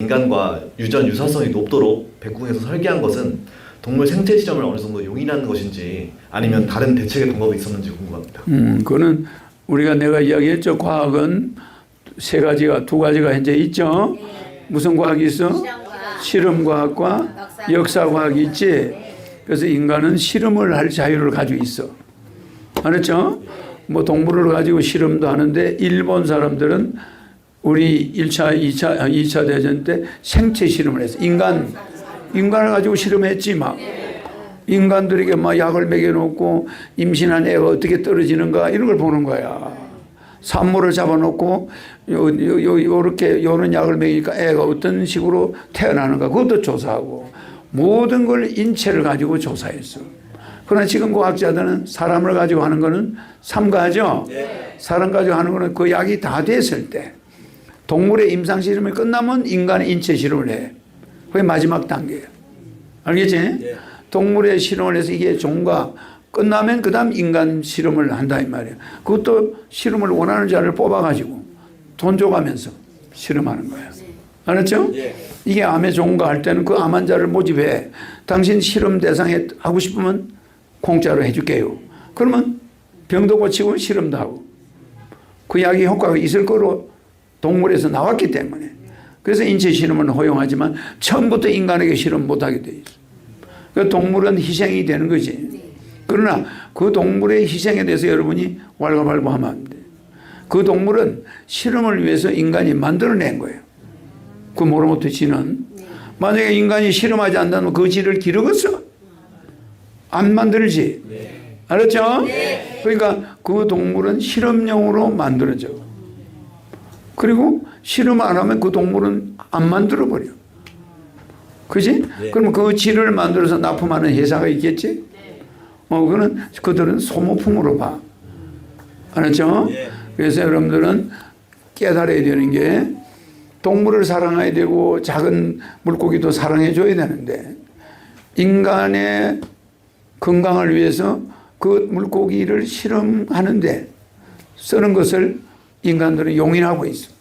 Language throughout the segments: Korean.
인간과 유사성이 높도록 백궁에서 설계한 것은 동물 생체 실험을 어느 정도 용인하는 것인지 아니면 다른 대책의 방법이 있었는지 궁금합니다. 그거는 내가 이야기했죠. 과학은 두 가지가 현재 있죠. 무슨 과학이 있어? 실험과학과 역사과학이 있지. 그래서 인간은 실험을 할 자유를 가지고 있어. 알았죠? 뭐 동물을 가지고 실험도 하는데 일본 사람들은 우리 2차 대전 때 생체 실험을 했어. 인간을 가지고 실험했지 막. 인간들에게 막 약을 먹여놓고 임신한 애가 어떻게 떨어지는가 이런 걸 보는 거야. 산모를 잡아놓고 요렇게 요런 약을 먹이니까 애가 어떤 식으로 태어나는가 그것도 조사하고 모든 걸 인체를 가지고 조사했어. 그러나 지금 과학자들은 사람을 가지고 하는 거는 삼가하죠. 사람 가지고 하는 거는 그 약이 다 됐을 때 동물의 임상 실험이 끝나면 인간의 인체 실험을 해. 그게 마지막 단계예요. 알겠지? 동물의 실험을 해서 이게 종과 끝나면 그 다음 인간 실험을 한다 이 말이에요. 그것도 실험을 원하는 자를 뽑아가지고 돈 줘가면서 실험하는 거예요. 알았죠? 이게 암의 종가 할 때는 그 암 환자를 모집해. 당신 실험 대상에 하고 싶으면 공짜로 해줄게요. 그러면 병도 고치고 실험도 하고 그 약이 효과가 있을 거로 동물에서 나왔기 때문에 그래서 인체 실험은 허용하지만 처음부터 인간에게 실험 못하게 돼 있어. 그 동물은 희생이 되는 거지. 그러나 그 동물의 희생에 대해서 여러분이 왈가왈부하면 안 돼. 그 동물은 실험을 위해서 인간이 만들어낸 거예요. 그 모로모토 쥐는 만약에 인간이 실험하지 않는다면 그 쥐를 기르겠어? 안 만들지. 알았죠? 그러니까 그 동물은 실험용으로 만들어져. 그리고 실험 안 하면 그 동물은 안 만들어버려. 그지? 그러면 그 쥐를 만들어서 납품하는 회사가 있겠지? 그들은 소모품으로 봐. 알았죠? 그래서 여러분들은 깨달아야 되는 게 동물을 사랑해야 되고 작은 물고기도 사랑해 줘야 되는데 인간의 건강을 위해서 그 물고기를 실험하는데 쓰는 것을 인간들은 용인하고 있어.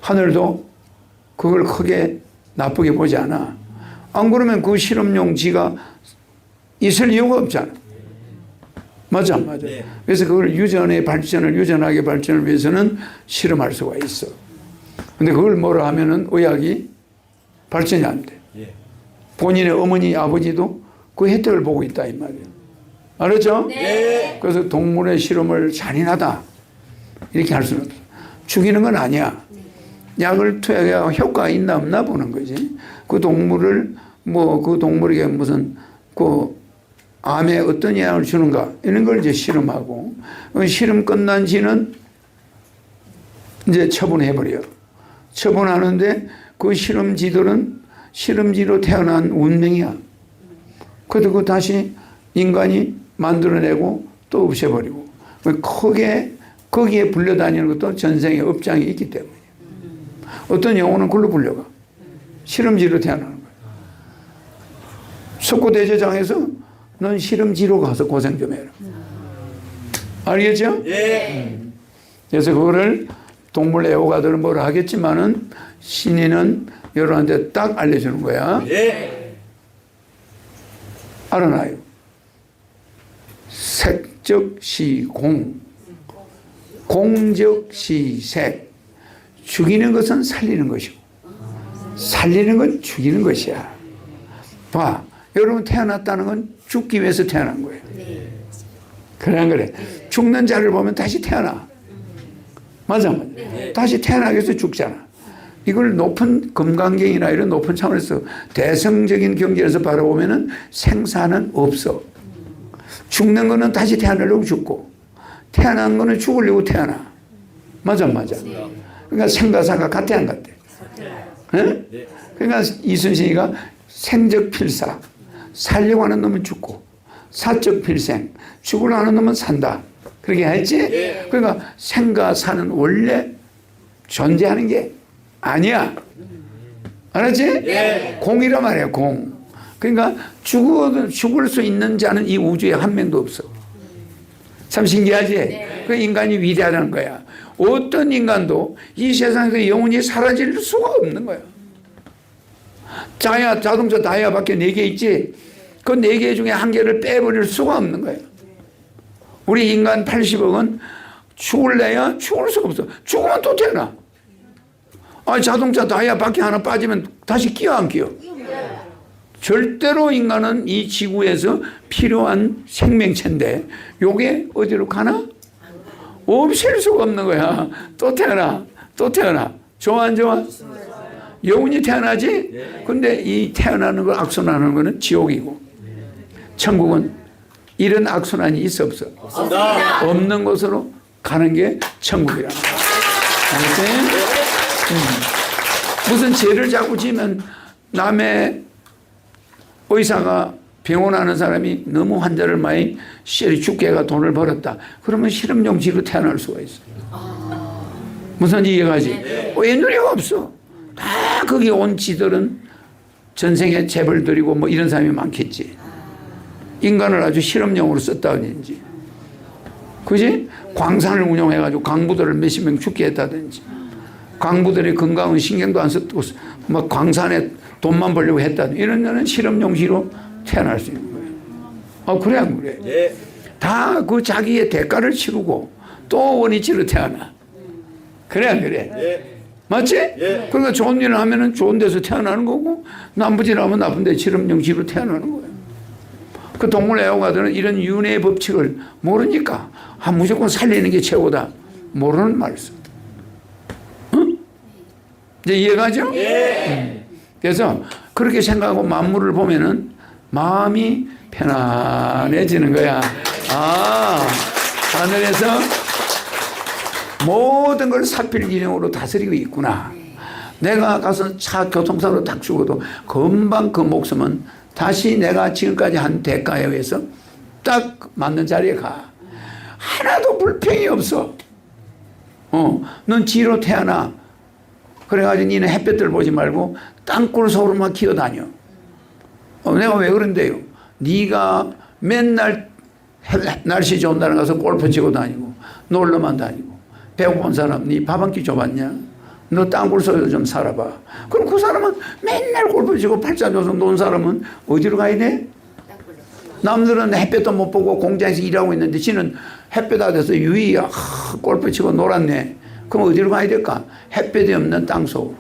하늘도 그걸 크게 나쁘게 보지 않아. 안 그러면 그 실험용 쥐가 있을 이유가 없잖아. 맞아. 그래서 그걸 유전하게 발전을 위해서는 실험할 수가 있어. 근데 그걸 뭐라 하면은 의학이 발전이 안 돼. 본인의 어머니, 아버지도 그 혜택을 보고 있다 이 말이에요. 알았죠? 그래서 동물의 실험을 잔인하다 이렇게 할 수는 없어. 죽이는 건 아니야. 약을 투여해야 효과가 있나 없나 보는 거지. 그 동물을 그 동물에게 무슨 그 암에 어떤 영향을 주는가 이런 걸 이제 실험하고 실험 끝난 쥐는 이제 처분해버려. 처분하는데 그 실험쥐들은 실험쥐로 태어난 운명이야. 그래도 그 다시 인간이 만들어내고 또 없애버리고 크게 거기에 불려다니는 것도 전생의 업장이 있기 때문에 어떤 영혼은 그걸로 불려가. 실험쥐로 태어나는 거야. 석고대제장에서 넌 실험쥐로 가서 고생 좀 해라. 알겠죠? 그래서 그거를 동물 애호가들은 뭐라 하겠지만은 신인은 여러분한테 딱 알려주는 거야. 알아놔요. 색적시공, 공적시색. 죽이는 것은 살리는 것이고 살리는 건 죽이는 것이야. 봐, 여러분 태어났다는 건 죽기 위해서 태어난 거예요. 그래. 죽는 자를 보면 다시 태어나. 맞아. 다시 태어나기 위해서 죽잖아. 이걸 높은 금강경이나 이런 높은 차원에서 대성적인 경지에서 바라보면은 생사는 없어. 죽는 거는 다시 태어나려고 죽고 태어난 거는 죽으려고 태어나. 맞아. 그러니까 생과 사가 같아 안 같아? 그러니까 이순신이가 생적필사, 살려고 하는 놈은 죽고 사적필생, 죽으려 하는 놈은 산다. 그렇게 했지? 그러니까 생과 사는 원래 존재하는 게 아니야. 알았지? 공이란 말이야, 공. 그러니까 죽을 수 있는 자는 이 우주에 한 명도 없어. 참 신기하지? 그 인간이 위대하다는 거야. 어떤 인간도 이 세상에서 영원히 사라질 수가 없는 거야. 자동차 다이아밖에 4개 있지. 그 4개 중에 한 개를 빼버릴 수가 없는 거예요. 우리 인간 80억은 죽을래야 죽을 수가 없어. 죽으면 또 태어나. 자동차 다이아밖에 하나 빠지면 다시 끼어 안 끼어? 절대로 인간은 이 지구에서 필요한 생명체인데 요게 어디로 가나? 없앨 수가 없는 거야. 또 태어나. 또 태어나. 좋아 안 좋아? 영원히 태어나지? 근데 이 태어나는 걸 악순환하는 거는 지옥이고 천국은 이런 악순환이 있어 없어? 없습니다. 없는 곳으로 가는 게 천국이라. 알겠지? 무슨 죄를 자꾸 지면 남의 의사가 병원 하는 사람이 너무 환자를 많이 죽게 해가 돈을 벌었다. 그러면 실험용지로 태어날 수가 있어. 무슨 이해가지? 애누리가 없어. 다 거기 온 지들은 전생에 재벌 들이고 뭐 이런 사람이 많겠지. 인간을 아주 실험용으로 썼다든지. 그지? 광산을 운영해가지고 광부들을 몇십 명 죽게 했다든지. 광부들의 건강은 신경도 안 쓰고 막 광산에 돈만 벌려고 했다든지. 이런 데는 실험용지로 태어날 수 있는 거예요. 그래 안 그래? 네. 다 그 자기의 대가를 치르고 또 원위치로 태어나. 그래 안 그래? 네. 맞지? 네. 그러니까 좋은 일을 하면은 좋은 데서 태어나는 거고 나쁜 일을 하면 나쁜 데 실험용지로 태어나는 거예요. 그 동물 애호가들은 이런 윤회의 법칙을 모르니까 무조건 살리는 게 최고다. 모르는 말을 써. 응? 이제 이해가죠? 네. 그래서 그렇게 생각하고 만물을 보면은 마음이 편안해지는 거야. 하늘에서 모든 걸 사필기령으로 다스리고 있구나. 내가 가서 교통사고로 딱 죽어도 금방 그 목숨은 다시 내가 지금까지 한 대가에 의해서 딱 맞는 자리에 가. 하나도 불평이 없어. 넌 지로 태어나. 그래가지고 니는 햇볕을 보지 말고 땅굴 속으로만 기어다녀. 내가 왜 그런데요? 네가 맨날 날씨 좋은 날 가서 골프 치고 다니고 놀러만 다니고 배고픈 사람 네 밥 한 끼 줘봤냐? 너 땅굴 속에서 좀 살아봐. 그럼 그 사람은 맨날 골프 치고 팔자 줘서 논 사람은 어디로 가야 돼? 남들은 햇볕도 못 보고 공장에서 일하고 있는데 지는 햇볕 아래서 유이 골프 치고 놀았네. 그럼 어디로 가야 될까? 햇볕이 없는 땅속.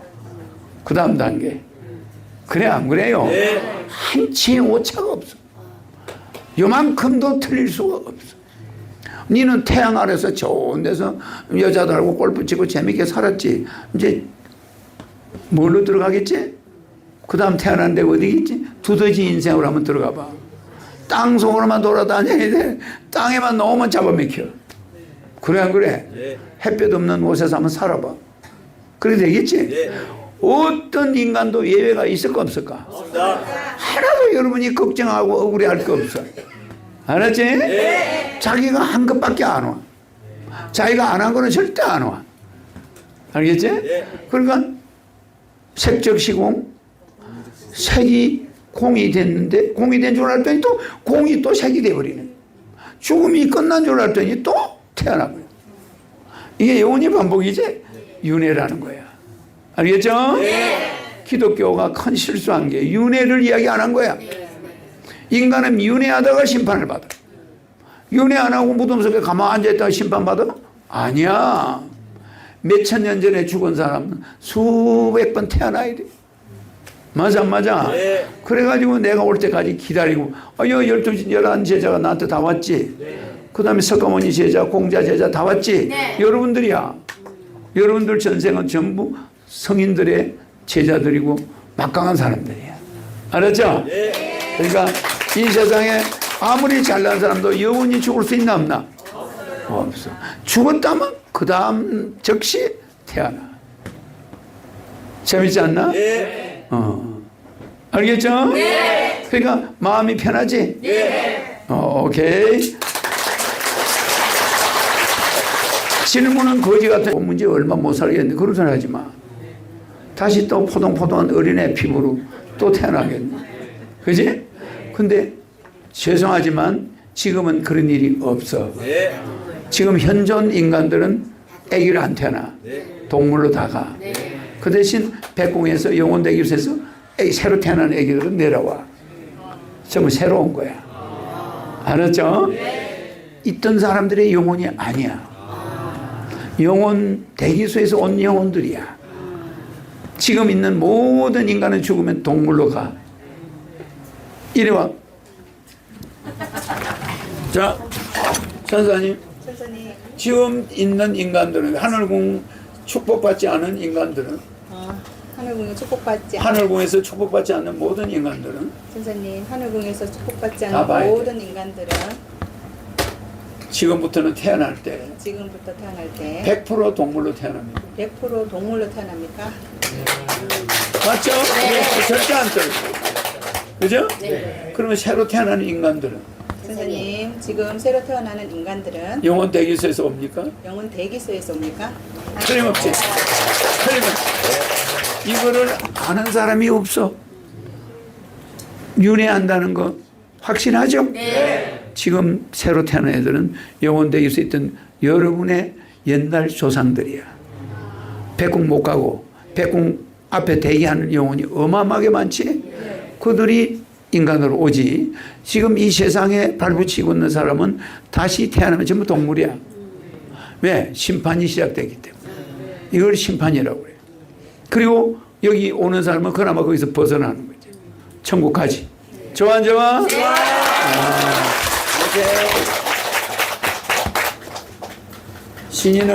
그 다음 단계. 그래 안 그래요? 네. 한치의 오차가 없어. 요만큼도 틀릴 수가 없어. 니는 태양 아래서 좋은 데서 여자들하고 골프 치고 재밌게 살았지. 이제 뭘로 들어가겠지? 그 다음 태어난 데가 어디겠지? 두더지 인생으로 한번 들어가 봐. 땅 속으로만 돌아다녀야 돼. 땅에만 넣으면 잡아먹혀. 그래 안 그래? 네. 햇볕 없는 곳에서 한번 살아봐. 그래 되겠지? 네. 어떤 인간도 예외가 있을까 없을까? 없습니다. 하나도 여러분이 걱정하고 억울해할 거 없어. 알았지? 네. 자기가 한 것밖에 안 와. 자기가 안 한 거는 절대 안 와. 알겠지? 네. 그러니까 색적 시공, 색이 공이 됐는데 공이 된 줄 알았더니 또 공이 또 색이 돼버리네. 죽음이 끝난 줄 알았더니 또 태어나고요. 이게 영원히 반복이지? 윤회라는 거야. 알겠죠? 네. 기독교가 큰 실수한 게 윤회를 이야기 안 한 거야. 인간은 윤회하다가 심판을 받아. 윤회 안 하고 무덤 속에 가만히 앉아있다가 심판받아? 아니야. 몇천 년 전에 죽은 사람은 수백 번 태어나야 돼. 맞아 안 맞아? 네. 그래가지고 내가 올 때까지 기다리고 11 제자가 나한테 다 왔지. 네. 그 다음에 석가모니 제자, 공자 제자 다 왔지. 네. 여러분들이야. 여러분들 전생은 전부 성인들의 제자들이고 막강한 사람들이야. 알았죠? 네. 그러니까 이 세상에 아무리 잘난 사람도 영원히 죽을 수 있나 없나? 없어. 죽었다면 그 다음 즉시 태어나. 재밌지 않나? 네. 알겠죠? 네. 그러니까 마음이 편하지? 네. 오케이. 질문은 거지 같은 문제 얼마 못 살겠는데 그런 소리 하지 마. 다시 또 포동포동한 어린애 피부로 또 태어나겠네. 그지? 근데 죄송하지만 지금은 그런 일이 없어. 네. 지금 현존 인간들은 아기를 안 태어나. 네. 동물로 다 가. 네. 그 대신 백궁에서 영혼대기에서 새로 태어난 애기들은 내려와. 전부 새로운 거야. 알았죠? 있던 사람들의 영혼이 아니야. 영혼 대기소에서 온 영혼들이야. 지금 있는 모든 인간은 죽으면 동물로 가. 이리 와. 자, 선사님. 지금 있는 인간들은 하늘궁 축복받지 않은 인간들은 하늘궁에 축복받지 않은 하늘궁에서 축복받지 않는 모든 인간들은 선생님, 하늘궁에서 축복받지 다 봐야 않은 돼. 모든 인간들은 지금부터는 태어날 때 지금부터 태어날 때 100% 동물로 태어납니다. 100% 동물로 태어납니까? 맞죠? 절대 안 떨어져. 그죠? 그러면 새로 태어나는 인간들은 선생님, 지금 새로 태어나는 인간들은 영혼 대기소에서 옵니까? 영혼 대기소에서 옵니까? 틀림없지. 틀림없지. 이거를 아는 사람이 없어. 윤회한다는 거 확신하죠? 지금 새로 태어난 애들은 영혼 대기소에 있던 여러분의 옛날 조상들이야. 백궁 못 가고 백궁 앞에 대기하는 영혼이 어마어마하게 많지? 그들이 인간으로 오지. 지금 이 세상에 발붙이고 있는 사람은 다시 태어나면 전부 동물이야. 왜? 심판이 시작되기 때문에. 이걸 심판이라고 그래요. 그리고 여기 오는 사람은 그나마 거기서 벗어나는 거지. 천국 가지. 좋아, 안 좋아? 오케이. 신인은